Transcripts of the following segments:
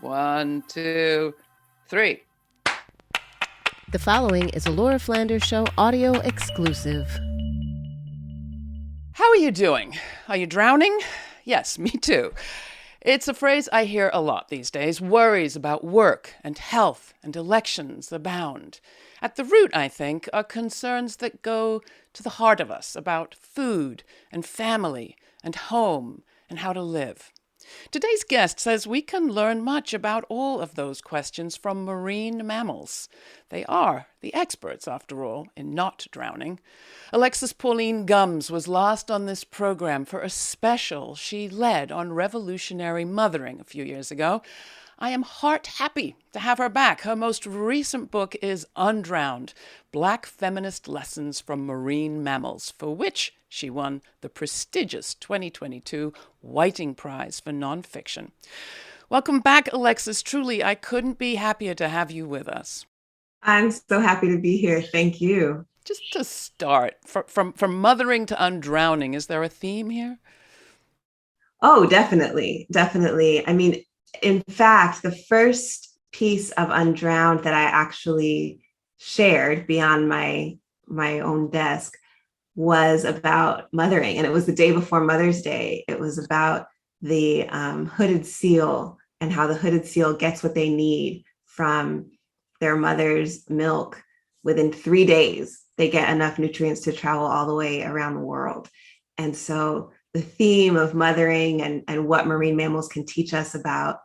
1, 2, 3. The following is a Laura Flanders Show audio exclusive. How are you doing? Are you drowning? Yes, me too. It's a phrase I hear a lot these days. Worries about work and health and elections abound. At the root, I think, are concerns that go to the heart of us about food and family and home and how to live. Today's guest says we can learn much about all of those questions from marine mammals. They are the experts, after all, in not drowning. Alexis Pauline Gumbs was last on this program for a special she led on revolutionary mothering a few years ago. I am heart happy to have her back. Her most recent book is Undrowned, Black Feminist Lessons from Marine Mammals, for which she won the prestigious 2022 Whiting Prize for Nonfiction. Welcome back, Alexis. Truly, I couldn't be happier to have you with us. I'm so happy to be here. Thank you. Just to start, from mothering to undrowning, is there a theme here? Oh, definitely. Definitely. I mean, in fact, the first piece of Undrowned that I actually shared beyond my own desk was about mothering. And it was the day before Mother's Day. It was about the hooded seal and how the hooded seal gets what they need from their mother's milk. Within 3 days, they get enough nutrients to travel all the way around the world. And so the theme of mothering and what marine mammals can teach us about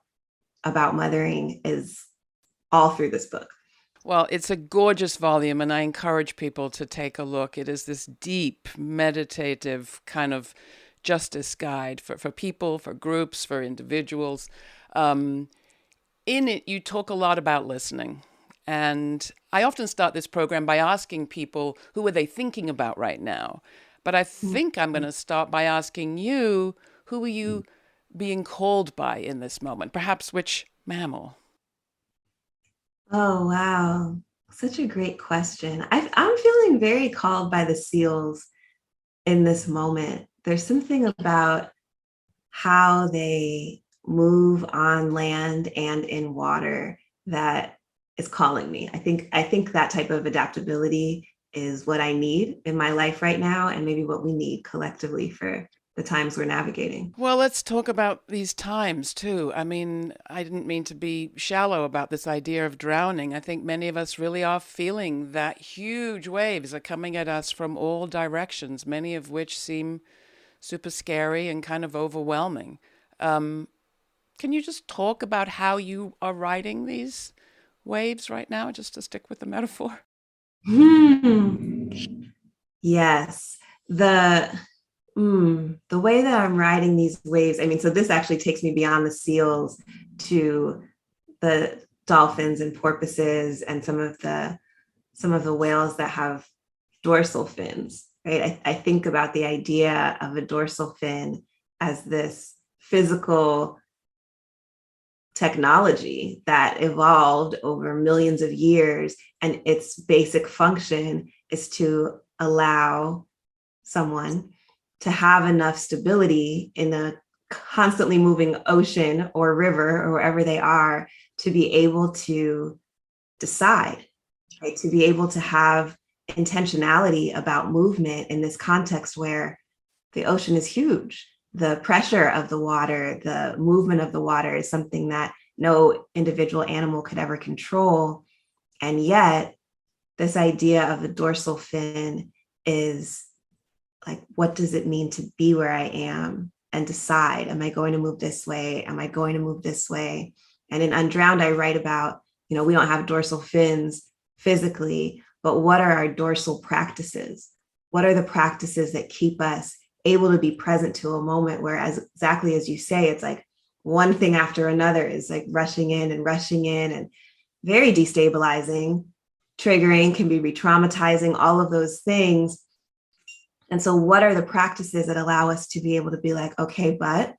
mothering is all through this book. Well, it's a gorgeous volume, and I encourage people to take a look. It is this deep, meditative kind of justice guide for people, for groups, for individuals. In it, you talk a lot about listening. And I often start this program by asking people, who are they thinking about right now? But I think I'm going to start by asking you, who are you being called by in this moment? Perhaps which mammal? Oh, wow. Such a great question. I'm feeling very called by the seals in this moment. There's something about how they move on land and in water that is calling me. I think that type of adaptability is what I need in my life right now, and maybe what we need collectively for the times we're navigating. Well, let's talk about these times too. I mean, I didn't mean to be shallow about this idea of drowning. I think many of us really are feeling that huge waves are coming at us from all directions, many of which seem super scary and kind of overwhelming. Can you just talk about how you are riding these waves right now, just to stick with the metaphor? Yes. The way that I'm riding these waves, I mean, so this actually takes me beyond the seals to the dolphins and porpoises and some of the whales that have dorsal fins, right? I think about the idea of a dorsal fin as this physical technology that evolved over millions of years, and its basic function is to allow someone to have enough stability in a constantly moving ocean or river or wherever they are to be able to decide, right? To be able to have intentionality about movement in this context where the ocean is huge. The pressure of the water, the movement of the water is something that no individual animal could ever control. And yet, this idea of a dorsal fin is like, what does it mean to be where I am and decide, am I going to move this way? Am I going to move this way? And in Undrowned, I write about, we don't have dorsal fins physically, but what are our dorsal practices? What are the practices that keep us able to be present to a moment where, as exactly as you say, it's like one thing after another is like rushing in and very destabilizing, triggering, can be re-traumatizing, all of those things. And so what are the practices that allow us to be able to be like, okay, but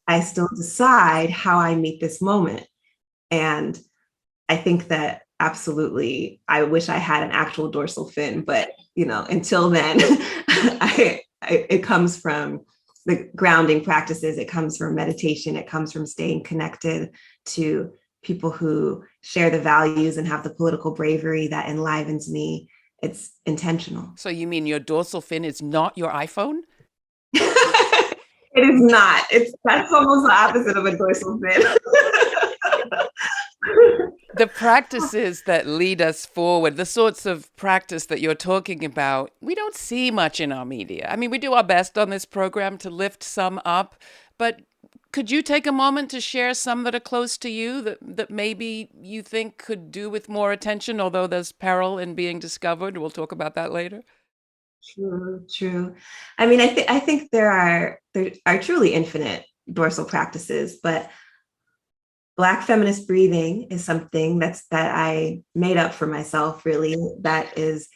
I still decide how I meet this moment? And I think that absolutely, I wish I had an actual dorsal fin, but until then, it comes from the grounding practices. It comes from meditation. It comes from staying connected to people who share the values and have the political bravery that enlivens me. It's intentional. So you mean your dorsal fin is not your iPhone? It is not. That's almost the opposite of a dorsal fin. The practices that lead us forward, the sorts of practice that you're talking about, we don't see much in our media. I mean, we do our best on this program to lift some up, but could you take a moment to share some that are close to you that maybe you think could do with more attention, although there's peril in being discovered? We'll talk about that later. True. I mean, I think there are truly infinite dorsal practices, but Black feminist breathing is something that I made up for myself, really. That is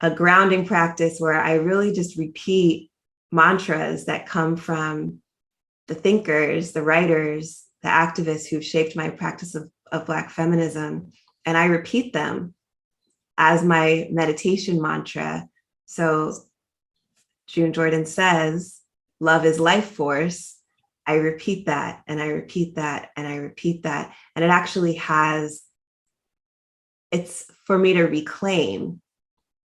a grounding practice where I really just repeat mantras that come from the thinkers, the writers, the activists who've shaped my practice of Black feminism. And I repeat them as my meditation mantra. So June Jordan says, love is life force. I repeat that and I repeat that and I repeat that. And it actually it's for me to reclaim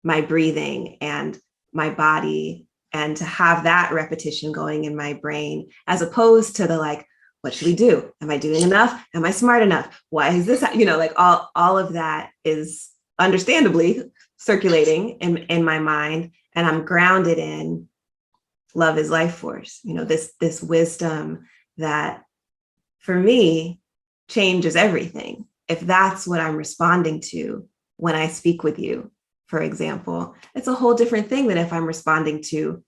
my breathing and my body and to have that repetition going in my brain, as opposed to the like, what should we do? Am I doing enough? Am I smart enough? Why is this, like all of that is understandably circulating in my mind. And I'm grounded in love is life force, this wisdom that for me changes everything. If that's what I'm responding to when I speak with you, for example, it's a whole different thing than if I'm responding to,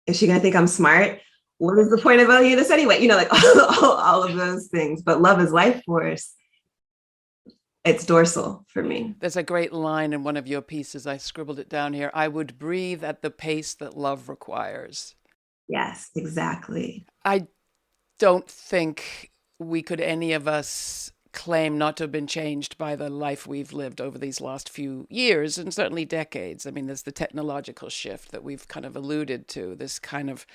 is she going to think I'm smart? What is the point of telling you this anyway? All of those things. But love is life force. It's dorsal for me. There's a great line in one of your pieces. I scribbled it down here. I would breathe at the pace that love requires. Yes, exactly. I don't think we could, any of us, claim not to have been changed by the life we've lived over these last few years and certainly decades. I mean, there's the technological shift that we've kind of alluded to, this kind of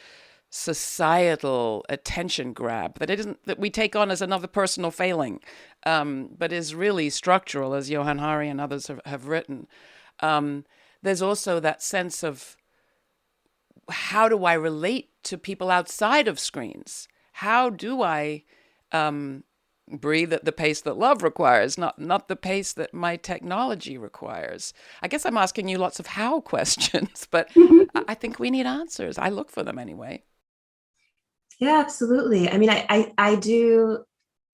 societal attention grab that we take on as another personal failing, but is really structural, as Johann Hari and others have written. There's also that sense of, how do I relate to people outside of screens? How do I breathe at the pace that love requires, not the pace that my technology requires? I guess I'm asking you lots of how questions, but I think we need answers. I look for them anyway. Yeah, absolutely. I mean, I do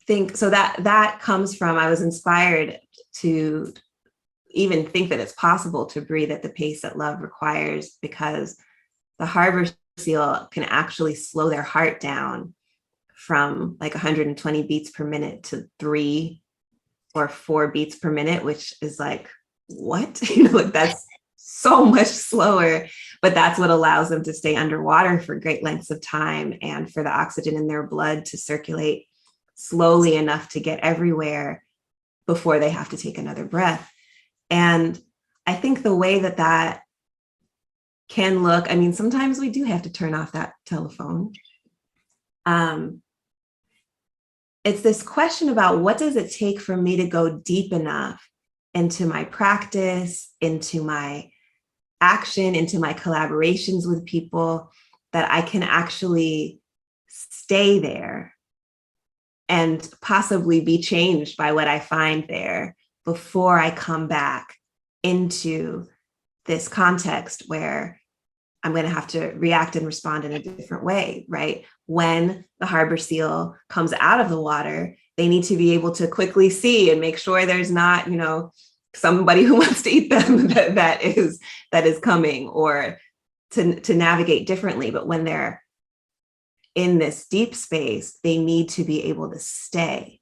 think so that comes from, I was inspired to even think that it's possible to breathe at the pace that love requires, because the harbor seal can actually slow their heart down from like 120 beats per minute to 3 or 4 beats per minute, which is like, what? That's so much slower, but that's what allows them to stay underwater for great lengths of time and for the oxygen in their blood to circulate slowly enough to get everywhere before they have to take another breath. And I think the way that can look, I mean, sometimes we do have to turn off that telephone. It's this question about, what does it take for me to go deep enough into my practice, into my action, into my collaborations with people, that I can actually stay there and possibly be changed by what I find there before I come back into this context where I'm going to have to react and respond in a different way, right? When the harbor seal comes out of the water, they need to be able to quickly see and make sure there's not, somebody who wants to eat them that is coming, or to navigate differently. But when they're in this deep space, they need to be able to stay.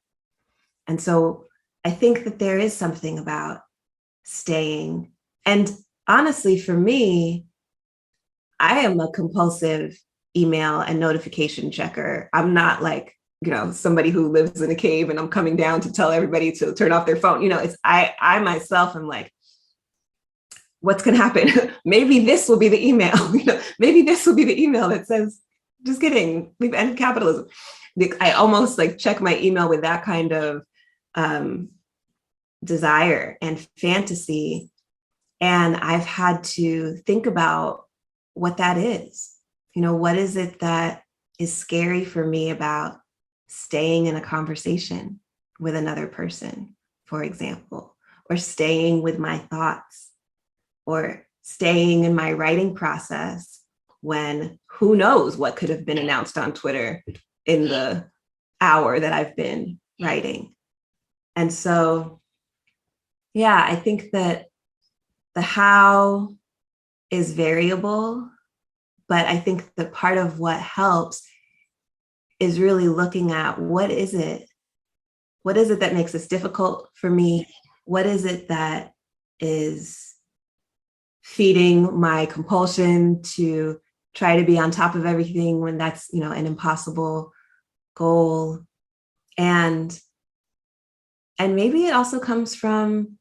And so I think that there is something about staying. And honestly, for me, I am a compulsive email and notification checker. I'm not like, somebody who lives in a cave and I'm coming down to tell everybody to turn off their phone. It's I myself am like, what's going to happen? Maybe this will be the email. Maybe this will be the email that says just kidding. We've ended capitalism. I almost like check my email with that kind of desire and fantasy. And I've had to think about what that is. What is it that is scary for me about staying in a conversation with another person, for example, or staying with my thoughts, or staying in my writing process when who knows what could have been announced on Twitter in the hour that I've been writing. And so, yeah, I think that the how is variable, but I think that part of what helps is really looking at what is it that makes this difficult for me? What is it that is feeding my compulsion to try to be on top of everything when that's, an impossible goal? And maybe it also comes from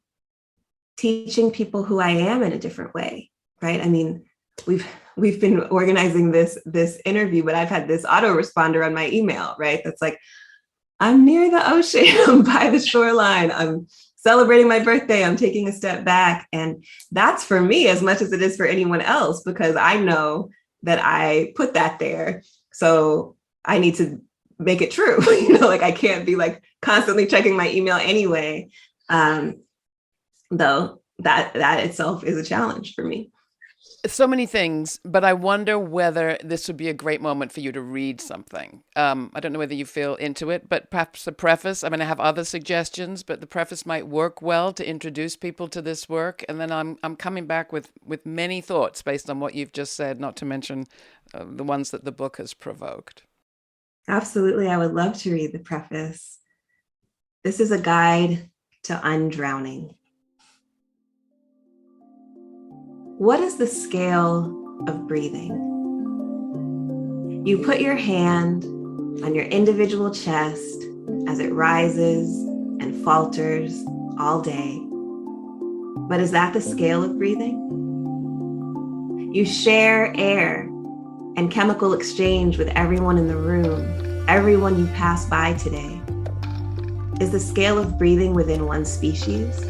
teaching people who I am in a different way, right? I mean, we've been organizing this interview, but I've had this autoresponder on my email, right? That's like, I'm near the ocean, I'm by the shoreline, I'm celebrating my birthday, I'm taking a step back. And that's for me as much as it is for anyone else, because I know that I put that there. So I need to make it true. Like I can't be like constantly checking my email anyway. Though that itself is a challenge for me. So many things, but I wonder whether this would be a great moment for you to read something. I don't know whether you feel into it, but perhaps the preface. I mean, I have other suggestions, but the preface might work well to introduce people to this work. And then I'm coming back with many thoughts based on what you've just said, not to mention the ones that the book has provoked. Absolutely. I would love to read the preface. This is a guide to undrowning. What is the scale of breathing? You put your hand on your individual chest as it rises and falters all day. But is that the scale of breathing? You share air and chemical exchange with everyone in the room, everyone you pass by today. Is the scale of breathing within one species?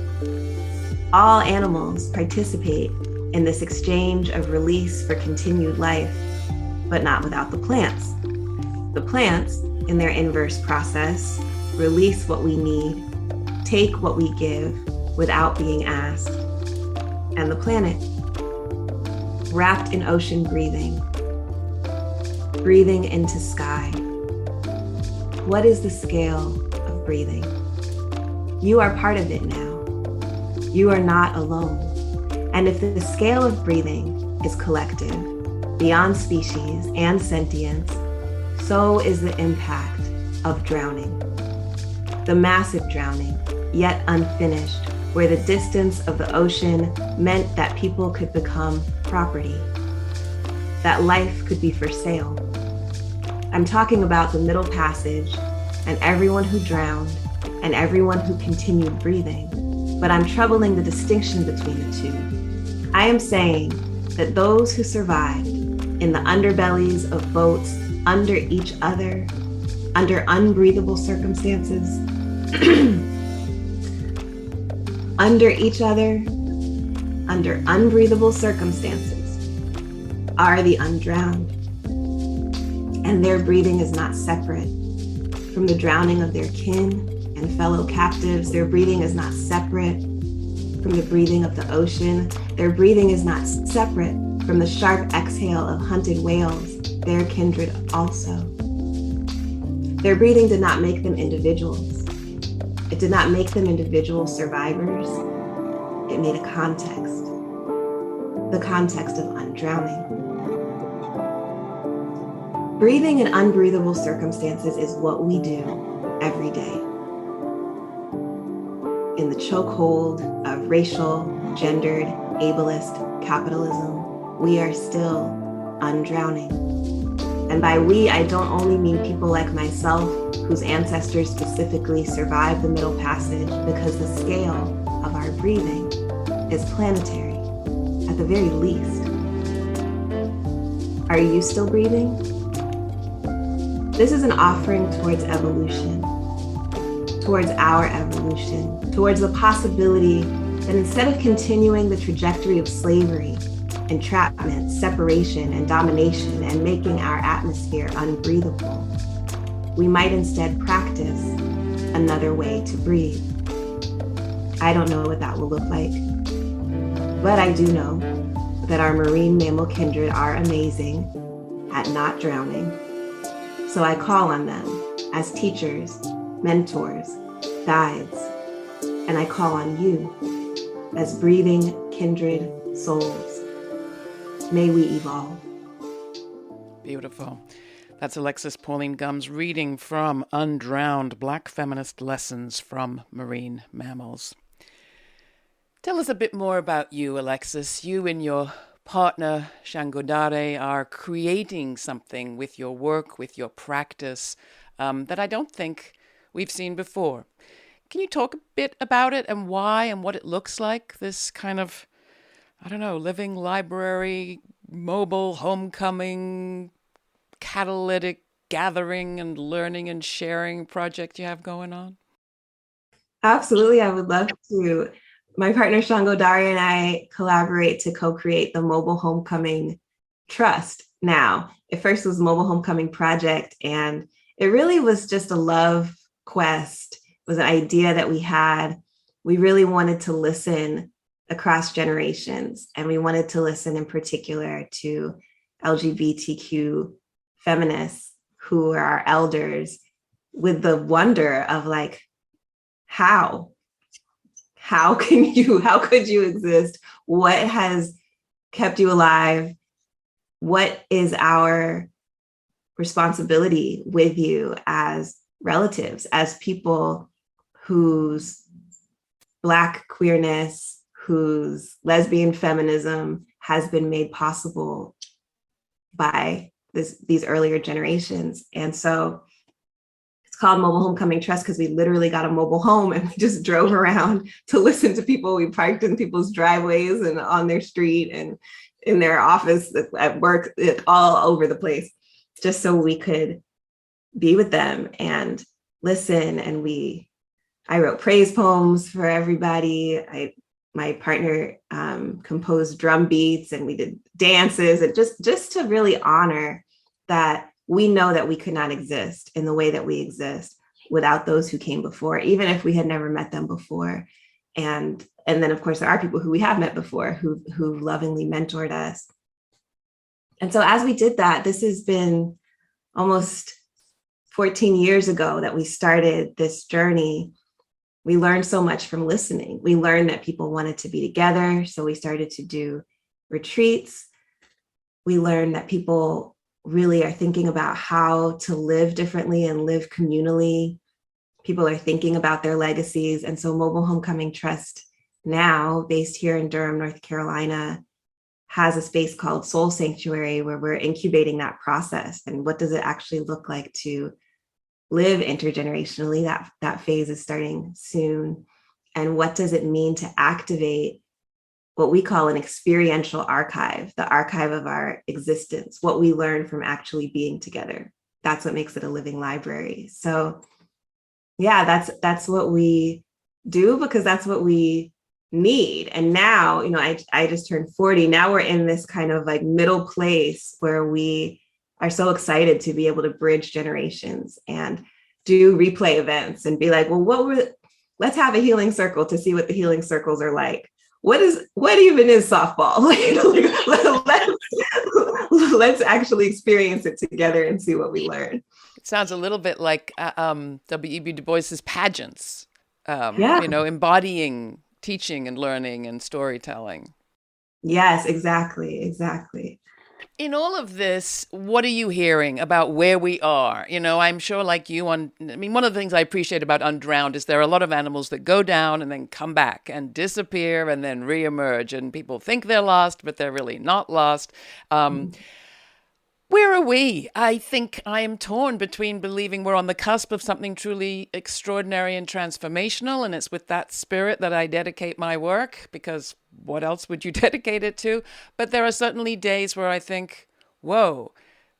All animals participate in this exchange of release for continued life, but not without the plants. The plants, in their inverse process, release what we need, take what we give without being asked. And the planet, wrapped in ocean breathing into sky. What is the scale of breathing? You are part of it now. You are not alone. And if the scale of breathing is collective, beyond species and sentience, so is the impact of drowning. The massive drowning, yet unfinished, where the distance of the ocean meant that people could become property, that life could be for sale. I'm talking about the Middle Passage and everyone who drowned and everyone who continued breathing, but I'm troubling the distinction between the two. I am saying that those who survived in the underbellies of boats under each other, under unbreathable circumstances, under each other, under unbreathable circumstances, are the undrowned. And their breathing is not separate from the drowning of their kin and fellow captives. Their breathing is not separate from the breathing of the ocean. Their breathing is not separate from the sharp exhale of hunted whales, their kindred also. Their breathing did not make them individuals. It did not make them individual survivors. It made a context, the context of undrowning. Breathing in unbreathable circumstances is what we do every day. In the chokehold of racial, gendered, ableist capitalism, we are still undrowning. And by we, I don't only mean people like myself, whose ancestors specifically survived the Middle Passage, because the scale of our breathing is planetary, at the very least. Are you still breathing? This is an offering towards evolution, towards our evolution, towards the possibility that instead of continuing the trajectory of slavery, entrapment, separation, and domination, and making our atmosphere unbreathable, we might instead practice another way to breathe. I don't know what that will look like, but I do know that our marine mammal kindred are amazing at not drowning. So I call on them as teachers, mentors, guides, and I call on you as breathing kindred souls. May we evolve. Beautiful. That's Alexis Pauline Gumbs reading from Undrowned, Black Feminist Lessons from Marine Mammals. Tell us a bit more about you, Alexis. You and your partner, Shangodare, are creating something with your work, with your practice, that I don't think we've seen before. Can you talk a bit about it and why and what it looks like, this kind of, I don't know, living library, mobile homecoming, catalytic gathering and learning and sharing project you have going on? Absolutely, I would love to. My partner Shangodare and I collaborate to co-create the Mobile Homecoming Trust now. It first was Mobile Homecoming Project, and it really was just a love quest. It was an idea that we had. We really wanted to listen across generations, and we wanted to listen in particular to LGBTQ feminists who are our elders, with the wonder of like, how could you exist? What has kept you alive? What is our responsibility with you as relatives, as people whose Black queerness, whose lesbian feminism has been made possible by these earlier generations? And so it's called Mobile Homecoming Trust because we literally got a mobile home and we just drove around to listen to people. We parked in people's driveways and on their street and in their office, at work, all over the place, just so we could be with them and listen. And I wrote praise poems for everybody. My partner composed drum beats, and we did dances, and just to really honor that we know that we could not exist in the way that we exist without those who came before, even if we had never met them before. And then, of course, there are people who we have met before who lovingly mentored us. And so as we did that, this has been almost 14 years ago that we started this journey. We learned so much from listening. We learned that people wanted to be together, so we started to do retreats. We learned that people really are thinking about how to live differently and live communally. People are thinking about their legacies. And so Mobile Homecoming Trust now, based here in Durham, North Carolina, has a space called Soul Sanctuary, where we're incubating that process. And what does it actually look like to live intergenerationally? That phase is starting soon. And what does it mean to activate what we call an experiential archive, the archive of our existence, what we learn from actually being together? That's what makes it a living library. So yeah, that's what we do, because that's what we need. And now, I just turned 40. Now we're in this kind of like middle place where we are so excited to be able to bridge generations and do replay events and be like, well, let's have a healing circle to see what the healing circles are like. What even is softball? Let's actually experience it together and see what we learn. It sounds a little bit like W.E.B. Du Bois's pageants, Yeah. Embodying teaching and learning and storytelling. Yes, exactly. In all of this, what are you hearing about where we are? I'm sure like you one of the things I appreciate about Undrowned is there are a lot of animals that go down and then come back and disappear and then reemerge, and people think they're lost, but they're really not lost. Where are we? I think I am torn between believing we're on the cusp of something truly extraordinary and transformational, and it's with that spirit that I dedicate my work, because what else would you dedicate it to? But there are certainly days where I think, whoa,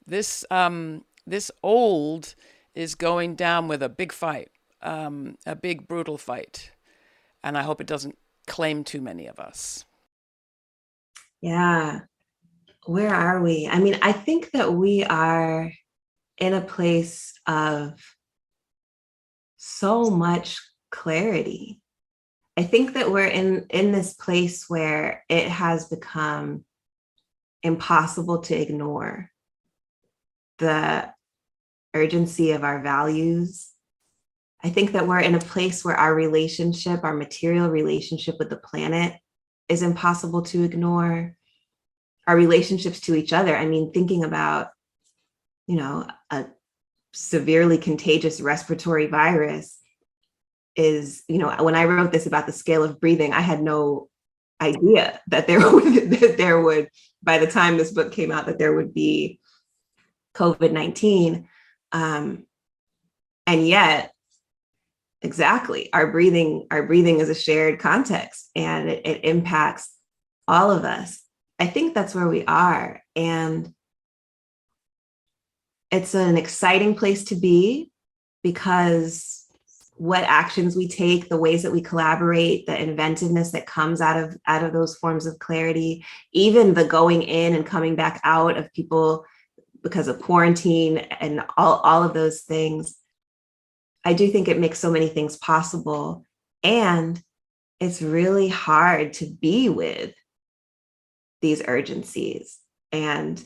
this This old is going down with a big fight, a big, brutal fight. And I hope it doesn't claim too many of us. Yeah. Where are we? I mean, I think that we are in a place of so much clarity. I think that we're in this place where it has become impossible to ignore the urgency of our values. I think that we're in a place where our relationship, our material relationship with the planet is impossible to ignore. Our relationships to each other. I mean, thinking about, a severely contagious respiratory virus is, when I wrote this about the scale of breathing, I had no idea that there would, by the time this book came out, that there would be COVID-19. And yet, exactly, our breathing is a shared context, and it impacts all of us. I think that's where we are. And it's an exciting place to be, because what actions we take, the ways that we collaborate, the inventiveness that comes out of those forms of clarity, even the going in and coming back out of people because of quarantine and all of those things. I do think it makes so many things possible. And it's really hard to be with these urgencies and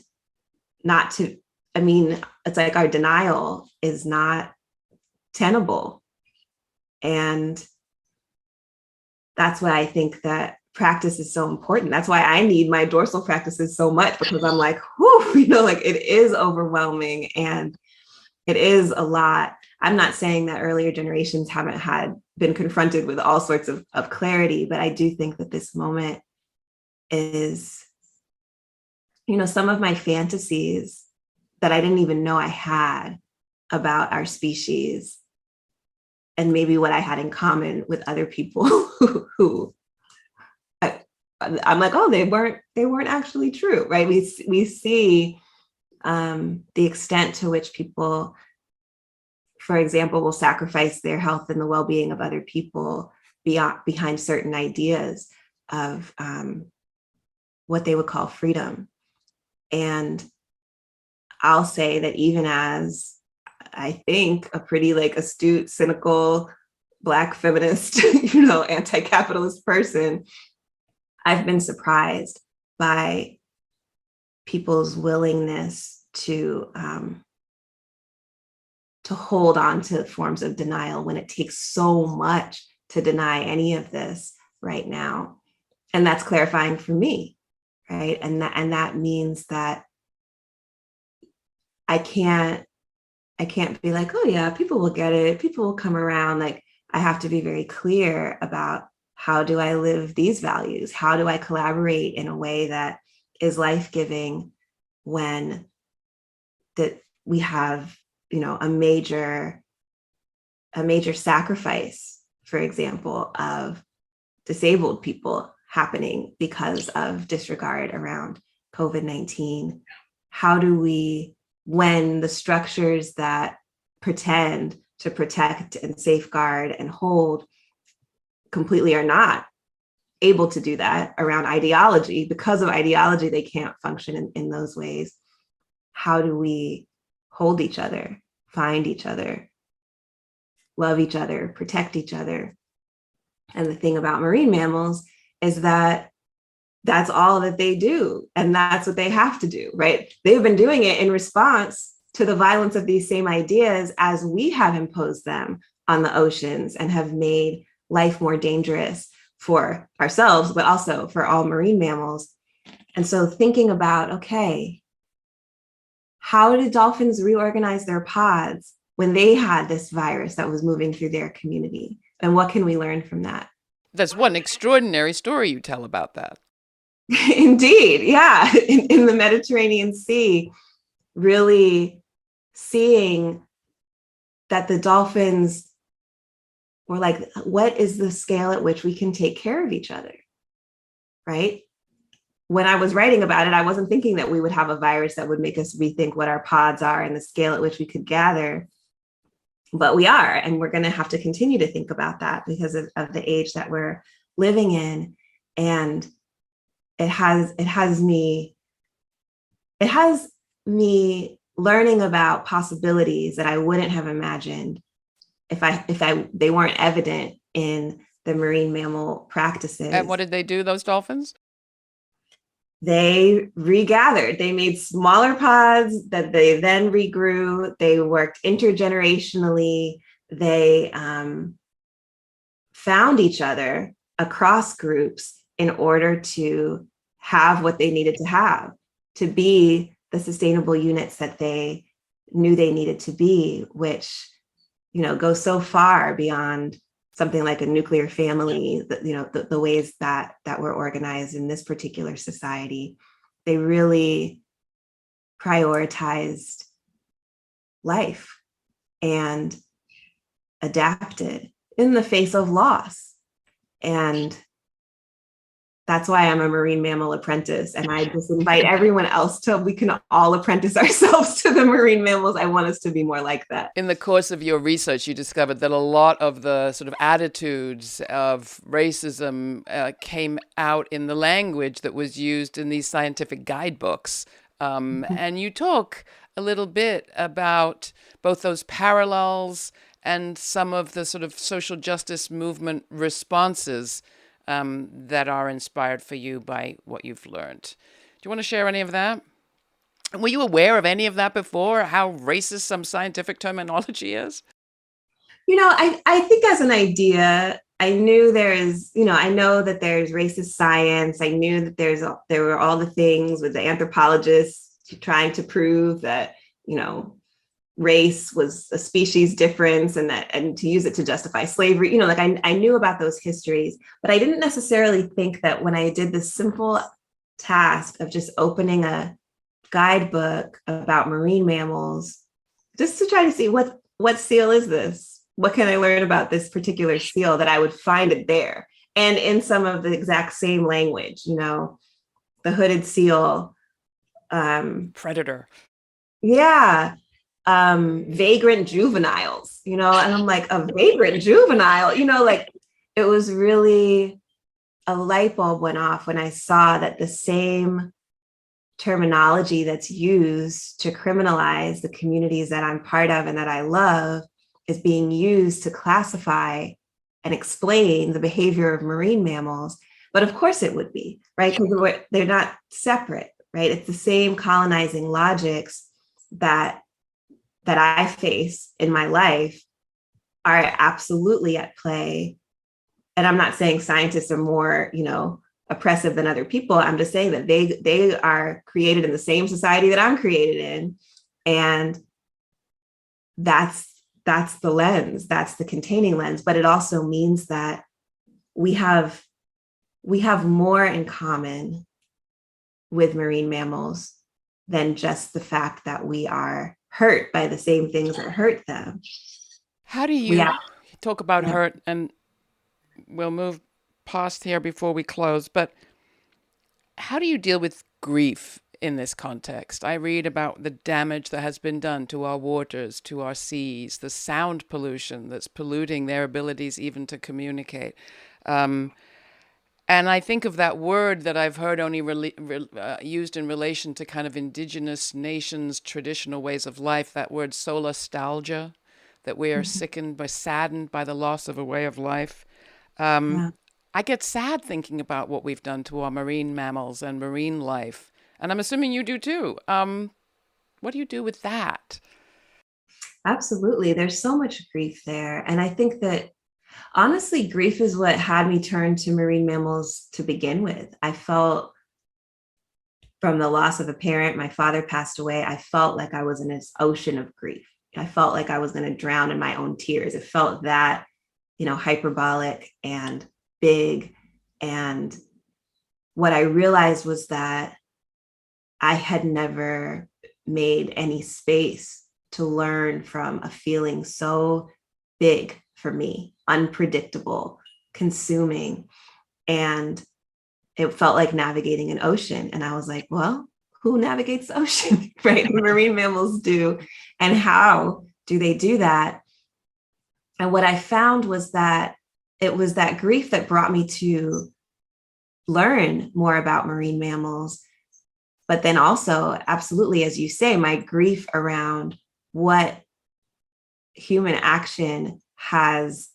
not to, it's like our denial is not tenable. And that's why I think that practice is so important. That's why I need my dorsal practices so much, because I'm like, whew, like it is overwhelming and it is a lot. I'm not saying that earlier generations haven't been confronted with all sorts of clarity, but I do think that this moment is, some of my fantasies that I didn't even know I had about our species, and maybe what I had in common with other people who I'm like, oh, they weren't actually true, right? We see the extent to which people, for example, will sacrifice their health and the well-being of other people behind certain ideas of what they would call freedom. And I'll say that even as, I think, a pretty astute, cynical, Black feminist, anti-capitalist person, I've been surprised by people's willingness to hold on to forms of denial when it takes so much to deny any of this right now. And that's clarifying for me, right? And that means that I can't be like, oh yeah, people will get it. People will come around. Like, I have to be very clear about, how do I live these values? How do I collaborate in a way that is life-giving when that we have, a major sacrifice, for example, of disabled people happening because of disregard around COVID-19? How do we, when the structures that pretend to protect and safeguard and hold completely are not able to do that around ideology, because of ideology, they can't function in those ways. How do we hold each other, find each other, love each other, protect each other? And the thing about marine mammals is that that's all that they do. And that's what they have to do, right? They've been doing it in response to the violence of these same ideas as we have imposed them on the oceans and have made life more dangerous for ourselves, but also for all marine mammals. And so thinking about, okay, how did dolphins reorganize their pods when they had this virus that was moving through their community? And what can we learn from that? That's one extraordinary story you tell about that. Indeed, yeah. In the Mediterranean Sea, really seeing that the dolphins were like, what is the scale at which we can take care of each other, right? when I was writing about it, I wasn't thinking that we would have a virus that would make us rethink what our pods are and the scale at which we could gather. But we are, and we're going to have to continue to think about that because of the age that we're living in. And it has me learning about possibilities that I wouldn't have imagined if they weren't evident in the marine mammal practices. And what did they do, those dolphins? They regathered. They made smaller pods that they then regrew. They worked intergenerationally. They found each other across groups in order to have what they needed to have, to be the sustainable units that they knew they needed to be, which, go so far beyond something like a nuclear family, the ways that were organized in this particular society. They really prioritized life and adapted in the face of loss. And that's why I'm a marine mammal apprentice. And I just invite everyone else we can all apprentice ourselves to the marine mammals. I want us to be more like that. In the course of your research, you discovered that a lot of the sort of attitudes of racism came out in the language that was used in these scientific guidebooks. And you talk a little bit about both those parallels and some of the sort of social justice movement responses that are inspired for you by what you've learned. Do you want to share any of that? Were you aware of any of that before, how racist some scientific terminology is? I think as an idea, I knew I know that there's racist science. I knew that there were all the things with the anthropologists trying to prove that, race was a species difference and to use it to justify slavery. I knew about those histories, but I didn't necessarily think that when I did this simple task of just opening a guidebook about marine mammals, just to try to see what seal is this? What can I learn about this particular seal, that I would find it there. And in some of the exact same language, the hooded seal. Predator. Yeah. Vagrant juveniles, and I'm like, a vagrant juvenile, it was really, a light bulb went off when I saw that the same terminology that's used to criminalize the communities that I'm part of and that I love is being used to classify and explain the behavior of marine mammals. But of course it would be, right? Because they're not separate, right? It's the same colonizing logics that I face in my life are absolutely at play. And I'm not saying scientists are more, oppressive than other people. I'm just saying that they are created in the same society that I'm created in. And that's the lens, that's the containing lens. But it also means that we have more in common with marine mammals than just the fact that we are hurt by the same things that hurt them. How do you talk about hurt? And we'll move past here before we close, but how do you deal with grief in this context? I read about the damage that has been done to our waters, to our seas, the sound pollution that's polluting their abilities even to communicate. And I think of that word that I've heard only used in relation to kind of indigenous nations' traditional ways of life, that word solastalgia, that we are saddened by the loss of a way of life. I get sad thinking about what we've done to our marine mammals and marine life. And I'm assuming you do too. What do you do with that? Absolutely. There's so much grief there. And I think that honestly, grief is what had me turn to marine mammals to begin with. I felt, from the loss of a parent, my father passed away, I felt like I was in this ocean of grief. I felt like I was going to drown in my own tears. It felt that, hyperbolic and big. And what I realized was that I had never made any space to learn from a feeling so big for me, unpredictable, consuming. And it felt like navigating an ocean. And I was like, well, who navigates the ocean, right? Marine mammals do. And how do they do that? And what I found was that it was that grief that brought me to learn more about marine mammals. But then also, absolutely, as you say, my grief around what human action has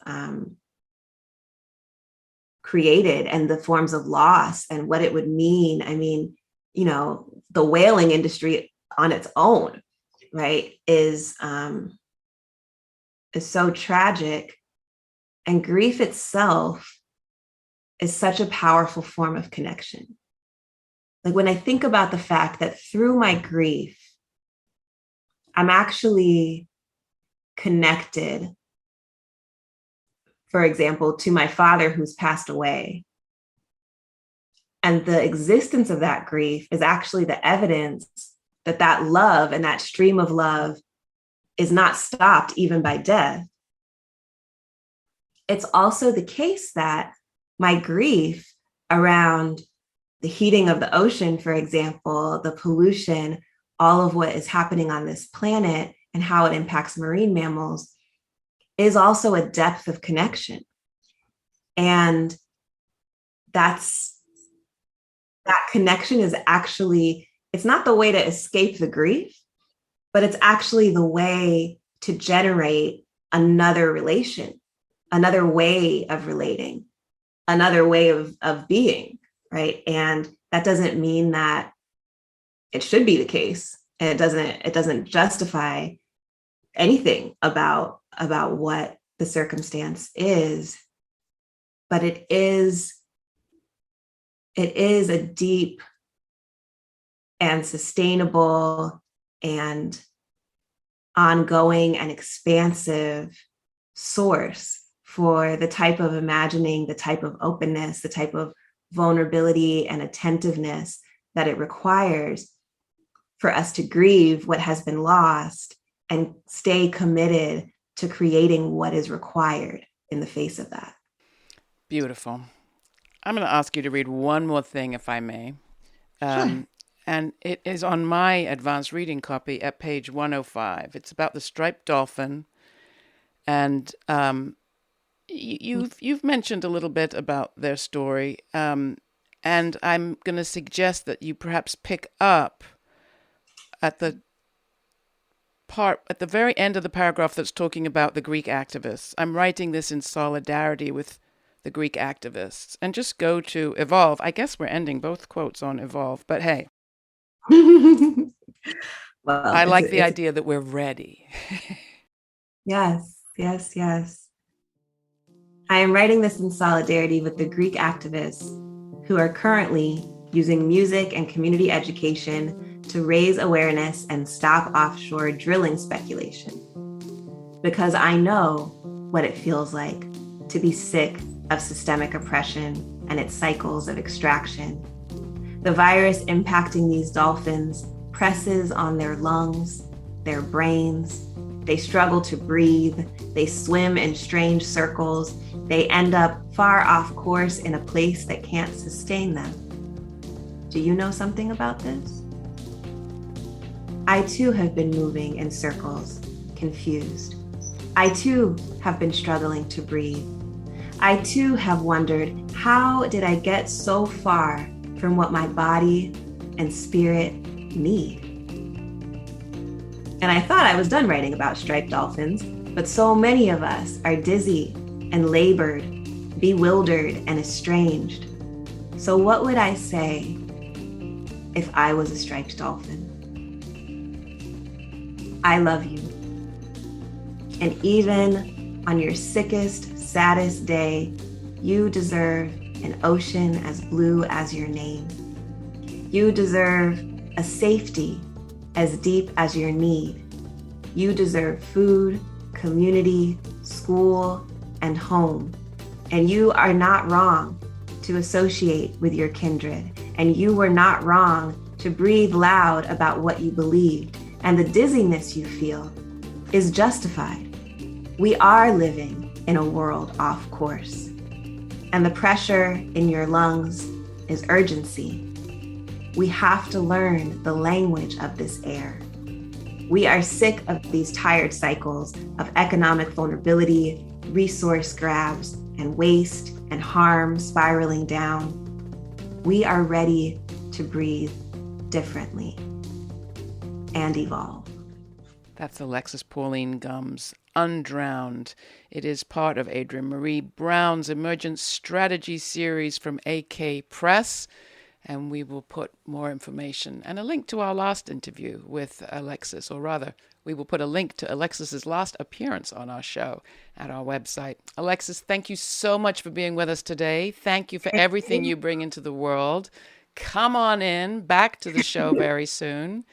created and the forms of loss and what it would mean. I mean, you know, the whaling industry on its own, right, is so tragic. And grief itself is such a powerful form of connection. Like when I think about the fact that through my grief, I'm actually connected, for example, to my father who's passed away. And the existence of that grief is actually the evidence that that love and that stream of love is not stopped even by death. It's also the case that my grief around the heating of the ocean, for example, the pollution, all of what is happening on this planet and how it impacts marine mammals is also a depth of connection. And that connection is actually, it's not the way to escape the grief, but it's actually the way to generate another relation, another way of relating, another way of being, right? And that doesn't mean that it should be the case. And it doesn't justify anything about what the circumstance is, but it is a deep and sustainable and ongoing and expansive source for the type of imagining, the type of openness, the type of vulnerability and attentiveness that it requires for us to grieve what has been lost and stay committed to creating what is required in the face of that. Beautiful. I'm going to ask you to read one more thing, if I may. Sure. And it is on my advanced reading copy at page 105. It's about the striped dolphin. And you've mentioned a little bit about their story. And I'm going to suggest that you perhaps pick up at the very end of the paragraph that's talking about the Greek activists. I'm writing this in solidarity with the Greek activists. And just go to Evolve. I guess we're ending both quotes on Evolve, but hey. Well, I like the idea that we're ready. Yes. I am writing this in solidarity with the Greek activists who are currently using music and community education to raise awareness and stop offshore drilling speculation. Because I know what it feels like to be sick of systemic oppression and its cycles of extraction. The virus impacting these dolphins presses on their lungs, their brains. They struggle to breathe. They swim in strange circles. They end up far off course in a place that can't sustain them. Do you know something about this? I too have been moving in circles, confused. I too have been struggling to breathe. I too have wondered, how did I get so far from what my body and spirit need? And I thought I was done writing about striped dolphins, but so many of us are dizzy and labored, bewildered and estranged. So what would I say if I was a striped dolphin? I love you. And even on your sickest, saddest day, you deserve an ocean as blue as your name. You deserve a safety as deep as your need. You deserve food, community, school, and home. And you are not wrong to associate with your kindred. And you were not wrong to breathe loud about what you believed. And the dizziness you feel is justified. We are living in a world off course. And the pressure in your lungs is urgency. We have to learn the language of this air. We are sick of these tired cycles of economic vulnerability, resource grabs, and waste and harm spiraling down. We are ready to breathe differently and evolve. That's Alexis Pauline Gumbs UNDROWNED. It is part of Adrienne Maree Brown's Emergent Strategy Series from AK Press. And we will put more information and a link to our last interview with Alexis, or rather, we will put a link to Alexis's last appearance on our show at our website. Alexis, thank you so much for being with us today. Thank you for everything you bring into the world. Come on in, back to the show very soon,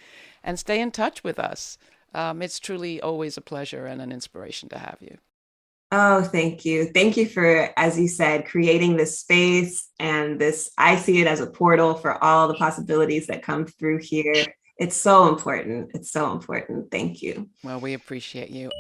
and stay in touch with us. It's truly always a pleasure and an inspiration to have you. Oh, thank you. Thank you for, as you said, creating this space and this, I see it as a portal for all the possibilities that come through here. It's so important. It's so important. Thank you. Well, we appreciate you.